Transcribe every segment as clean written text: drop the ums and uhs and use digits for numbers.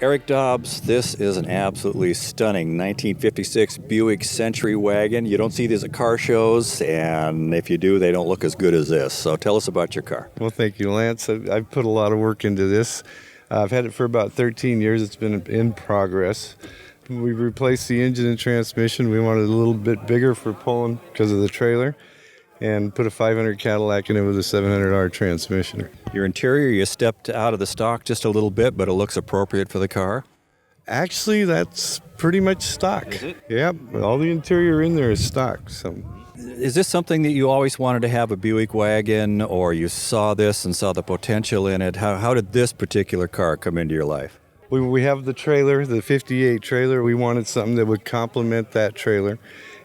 Eric Dobbs, this is an absolutely stunning 1956 Buick Century wagon. You don't see these at car shows, and if you do, they don't look as good as this. So tell us about your car. Well, thank you, Lance. I've put a lot of work into this. I've had it for about 13 years. It's been in progress. We replaced the engine and transmission. We wanted a little bit bigger for pulling because of the trailer, and put a 500 Cadillac in it with a 700R transmission. Your interior, you stepped out of the stock just a little bit, but it looks appropriate for the car. Actually, that's pretty much stock. Is it? Yep, all the interior in there is stock. So, Is this something that you always wanted to have, a Buick wagon, or you saw this and saw the potential in it? How did this particular car come into your life? we have the trailer, the 58 trailer. We wanted something that would complement that trailer.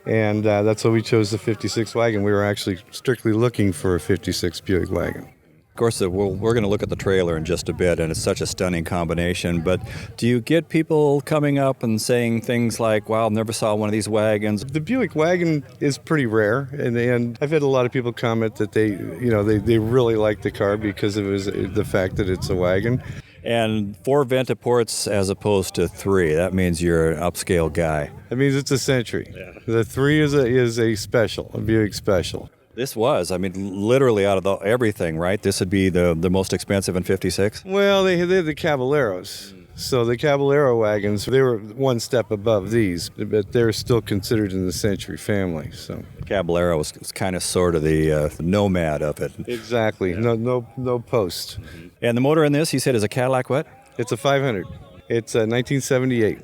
And that's why we chose the 56 wagon. We were actually strictly looking for a 56 Buick wagon. Of course, we're going to look at the trailer in just a bit, and it's such a stunning combination. But do you get people coming up and saying things like, wow, never saw one of these wagons? The Buick wagon is pretty rare, and I've had a lot of people comment that they really like the car because of the fact that it's a wagon. And 4 Ventaports as opposed to 3. That means you're an upscale guy. That means it's a Century. Yeah. The 3 is a special, a Buick special. This was, literally out of everything, right? This would be the most expensive in 56? Well, they're the Caballeros. So the Caballero wagons, they were one step above these, but they're still considered in the Century family. So the Caballero was kind of sort of the nomad of it. Exactly. Yeah. No post. Mm-hmm. And the motor in this, you said, is a Cadillac what? It's a 500. It's a 1978.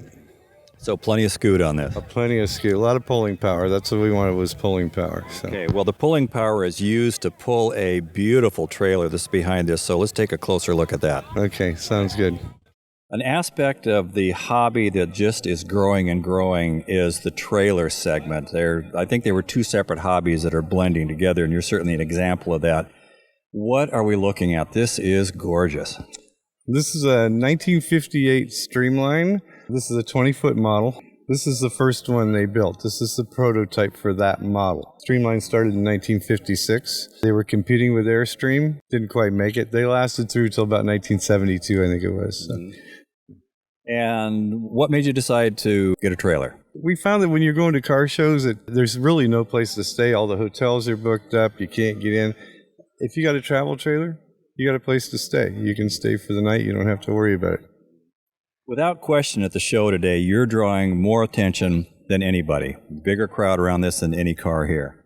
So plenty of scoot on this. Plenty of scoot. A lot of pulling power. That's what we wanted, was pulling power. So. Okay, well, the pulling power is used to pull a beautiful trailer that's behind this, so let's take a closer look at that. Okay, sounds good. An aspect of the hobby that just is growing and growing is the trailer segment. I think there were 2 separate hobbies that are blending together, and you're certainly an example of that. What are we looking at? This is gorgeous. This is a 1958 Streamline. This is a 20-foot model. This is the first one they built. This is the prototype for that model. Streamline started in 1956. They were competing with Airstream. Didn't quite make it. They lasted through till about 1972, I think it was. So. And what made you decide to get a trailer? We found that when you're going to car shows, there's really no place to stay. All the hotels are booked up. You can't get in. If you got a travel trailer, you got a place to stay. You can stay for the night. You don't have to worry about it. Without question, at the show today, you're drawing more attention than anybody. Bigger crowd around this than any car here.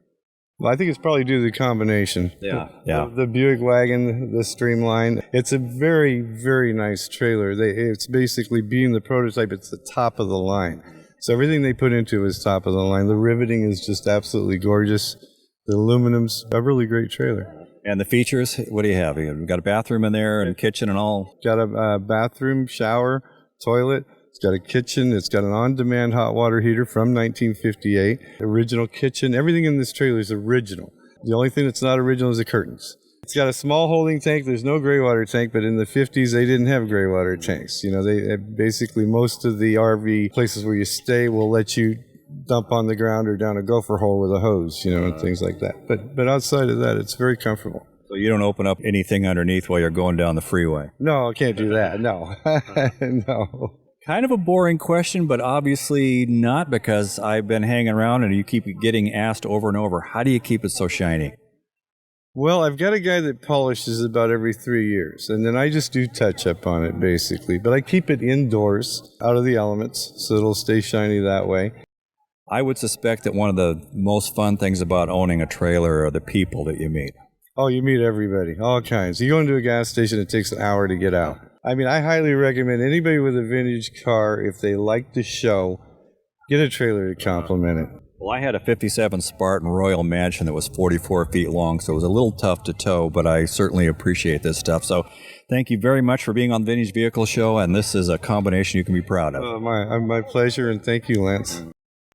Well, I think it's probably due to the combination. Yeah. The Buick wagon, the Streamline. It's a very, very nice trailer. It's basically, being the prototype, it's the top of the line. So everything they put into it is top of the line. The riveting is just absolutely gorgeous. The aluminum's a really great trailer. And the features, what do you have? You've got a bathroom in there and kitchen and all? Got a bathroom, shower, toilet. It's got a kitchen. It's got an on-demand hot water heater from 1958. Original kitchen. Everything in this trailer is original. The only thing that's not original is the curtains. It's got a small holding tank. There's no gray water tank, but in the 50s, they didn't have gray water tanks. They basically, most of the RV places where you stay will let you dump on the ground or down a gopher hole with a hose, and things like that. But outside of that, it's very comfortable. So you don't open up anything underneath while you're going down the freeway? No, I can't do that. No. No. Kind of a boring question, but obviously not, because I've been hanging around and you keep getting asked over and over, how do you keep it so shiny? Well, I've got a guy that polishes about every 3 years, and then I just do touch-up on it, basically. But I keep it indoors, out of the elements, so it'll stay shiny that way. I would suspect that one of the most fun things about owning a trailer are the people that you meet. Oh, you meet everybody, all kinds. You go into a gas station, it takes an hour to get out. I highly recommend anybody with a vintage car, if they like the show, get a trailer to complement it. Well, I had a 57 Spartan Royal Mansion that was 44 feet long, so it was a little tough to tow, but I certainly appreciate this stuff. So thank you very much for being on the Vintage Vehicle Show, and this is a combination you can be proud of. My pleasure, and thank you, Lance.